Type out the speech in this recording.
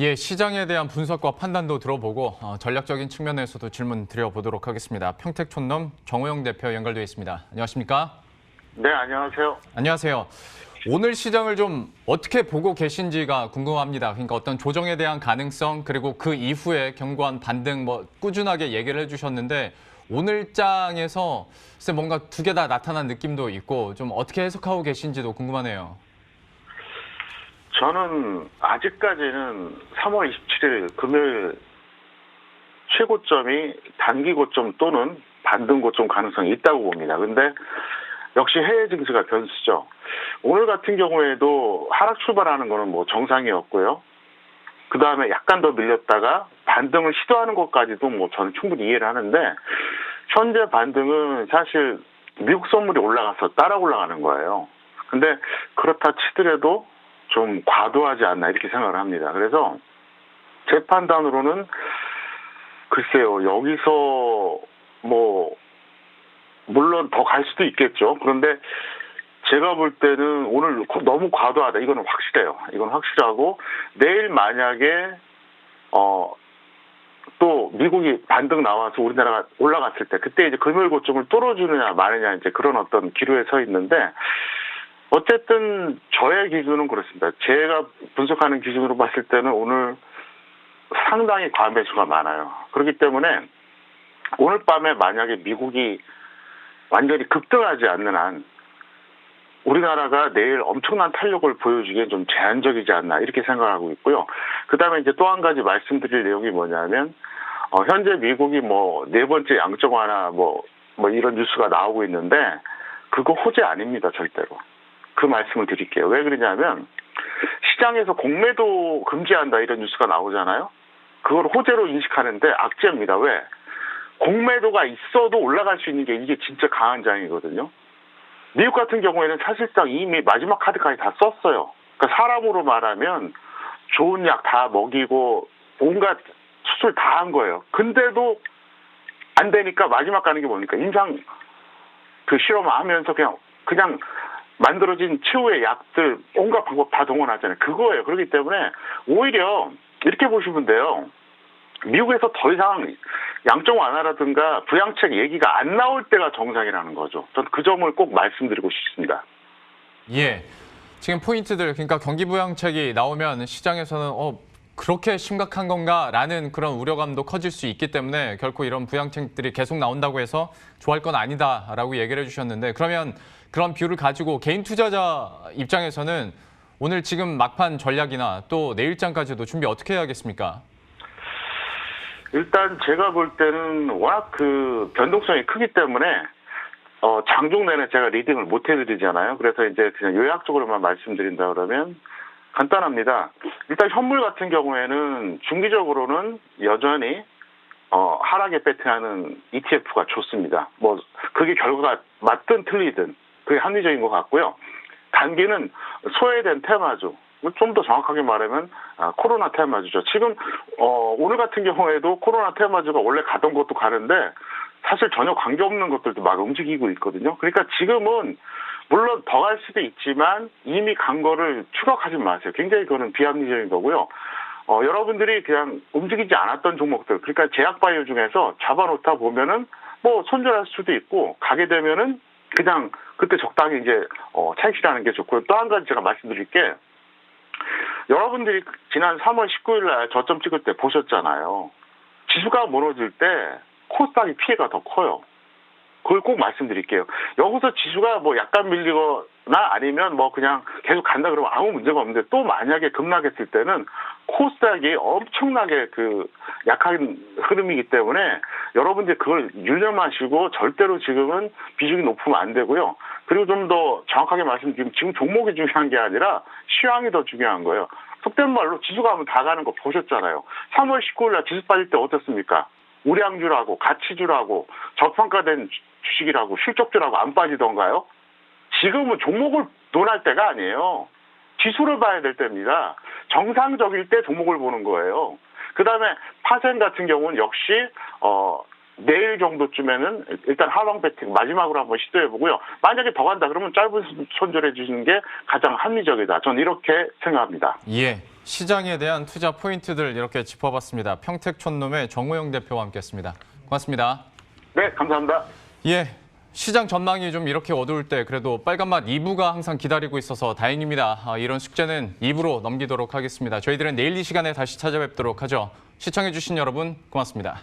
예, 시장에 대한 분석과 판단도 들어보고 전략적인 측면에서도 질문 드려보도록 하겠습니다. 평택촌놈 정호영 대표 연결되어 있습니다. 안녕하십니까? 네, 안녕하세요. 안녕하세요. 오늘 시장을 좀 어떻게 보고 계신지가 궁금합니다. 그러니까 어떤 조정에 대한 가능성 그리고 그 이후에 견고한 반등 꾸준하게 얘기를 해주셨는데 오늘 장에서 글쎄 뭔가 두 개 다 나타난 느낌도 있고 좀 어떻게 해석하고 계신지도 궁금하네요. 저는 아직까지는 3월 27일 금요일 최고점이 단기 고점 또는 반등 고점 가능성이 있다고 봅니다. 근데 역시 해외 증시가 변수죠. 오늘 같은 경우에도 하락 출발하는 거는 뭐 정상이었고요. 그 다음에 약간 더 밀렸다가 반등을 시도하는 것까지도 뭐 저는 충분히 이해를 하는데 현재 반등은 사실 미국 선물이 올라가서 따라 올라가는 거예요. 근데 그렇다 치더라도 좀 과도하지 않나 이렇게 생각을 합니다. 그래서 제 판단으로는 글쎄요, 여기서 뭐 물론 더 갈 수도 있겠죠. 그런데 제가 볼 때는 오늘 너무 과도하다. 이거는 확실해요. 이건 확실하고 내일 만약에 또 미국이 반등 나와서 우리나라가 올라갔을 때 그때 이제 금요일 고점을 뚫어주느냐 마느냐 이제 그런 어떤 기로에 서 있는데 어쨌든 저의 기준은 그렇습니다. 제가 분석하는 기준으로 봤을 때는 오늘 상당히 과매수가 많아요. 그렇기 때문에 오늘 밤에 만약에 미국이 완전히 급등하지 않는 한 우리나라가 내일 엄청난 탄력을 보여주기엔 좀 제한적이지 않나 이렇게 생각하고 있고요. 그다음에 이제 또 한 가지 말씀드릴 내용이 뭐냐면 현재 미국이 뭐 네 번째 양적 완화 뭐 이런 뉴스가 나오고 있는데 그거 호재 아닙니다, 절대로. 그 말씀을 드릴게요. 왜 그러냐면 시장에서 공매도 금지한다 이런 뉴스가 나오잖아요. 그걸 호재로 인식하는데 악재입니다. 왜? 공매도가 있어도 올라갈 수 있는 게 이게 진짜 강한 장이거든요. 미국 같은 경우에는 사실상 이미 마지막 카드까지 다 썼어요. 그러니까 사람으로 말하면 좋은 약 다 먹이고 온갖 수술 다 한 거예요. 근데도 안 되니까 마지막 가는 게 뭡니까? 임상 그 실험하면서 그냥 만들어진 최후의 약들 온갖 방법 다 동원하잖아요. 그거예요. 그렇기 때문에 오히려 이렇게 보시면 돼요. 미국에서 더 이상 양적 완화라든가 부양책 얘기가 안 나올 때가 정상이라는 거죠. 저는 그 점을 꼭 말씀드리고 싶습니다. 예, 지금 포인트들 그러니까 경기 부양책이 나오면 시장에서는 그렇게 심각한 건가라는 그런 우려감도 커질 수 있기 때문에 결코 이런 부양책들이 계속 나온다고 해서 좋아할 건 아니다라고 얘기를 해주셨는데 그러면 그런 뷰를 가지고 개인 투자자 입장에서는 오늘 지금 막판 전략이나 또 내일장까지도 준비 어떻게 해야겠습니까? 일단 제가 볼 때는 워낙 그 변동성이 크기 때문에 장중 내내 제가 리딩을 못 해드리잖아요. 그래서 이제 그냥 요약적으로만 말씀드린다 그러면 간단합니다. 일단 현물 같은 경우에는 중기적으로는 여전히 하락에 배팅하는 ETF가 좋습니다. 뭐 그게 결과가 맞든 틀리든 그게 합리적인 것 같고요. 단기는 소외된 테마주. 좀 더 정확하게 말하면 코로나 테마주죠. 지금 오늘 같은 경우에도 코로나 테마주가 원래 가던 것도 가는데 사실 전혀 관계없는 것들도 막 움직이고 있거든요. 그러니까 지금은 물론 더 갈 수도 있지만 이미 간 거를 추격하지 마세요. 굉장히 그거는 비합리적인 거고요. 여러분들이 그냥 움직이지 않았던 종목들, 그러니까 제약바이오 중에서 잡아놓다 보면은 뭐 손절할 수도 있고 가게 되면은 그냥 그때 적당히 이제 차익실하는 게 좋고요. 또 한 가지 제가 말씀드릴 게 여러분들이 지난 3월 19일 날 저점 찍을 때 보셨잖아요. 지수가 무너질 때 코스닥이 피해가 더 커요. 그걸 꼭 말씀드릴게요. 여기서 지수가 뭐 약간 밀리거나 아니면 뭐 그냥 계속 간다 그러면 아무 문제가 없는데 또 만약에 급락했을 때는 코스닥이 엄청나게 그 약한 흐름이기 때문에 여러분들 그걸 유념하시고 절대로 지금은 비중이 높으면 안 되고요. 그리고 좀 더 정확하게 말씀드리면 지금 종목이 중요한 게 아니라 시황이 더 중요한 거예요. 속된 말로 지수가 하면 다 가는 거 보셨잖아요. 3월 19일 날 지수 빠질 때 어떻습니까? 우량주라고 가치주라고 저평가된 주식이라고 실적주라고 안 빠지던가요? 지금은 종목을 논할 때가 아니에요. 지수를 봐야 될 때입니다. 정상적일 때 종목을 보는 거예요. 그다음에 파생 같은 경우는 역시 내일 정도쯤에는 일단 하방 배팅 마지막으로 한번 시도해보고요. 만약에 더 간다 그러면 짧은 손절해 주시는 게 가장 합리적이다. 저는 이렇게 생각합니다. 예, 시장에 대한 투자 포인트들 이렇게 짚어봤습니다. 평택촌놈의 정우영 대표와 함께했습니다. 고맙습니다. 네, 감사합니다. 예, 시장 전망이 좀 이렇게 어두울 때 그래도 빨간맛 2부가 항상 기다리고 있어서 다행입니다. 이런 숙제는 2부로 넘기도록 하겠습니다. 저희들은 내일 이 시간에 다시 찾아뵙도록 하죠. 시청해주신 여러분 고맙습니다.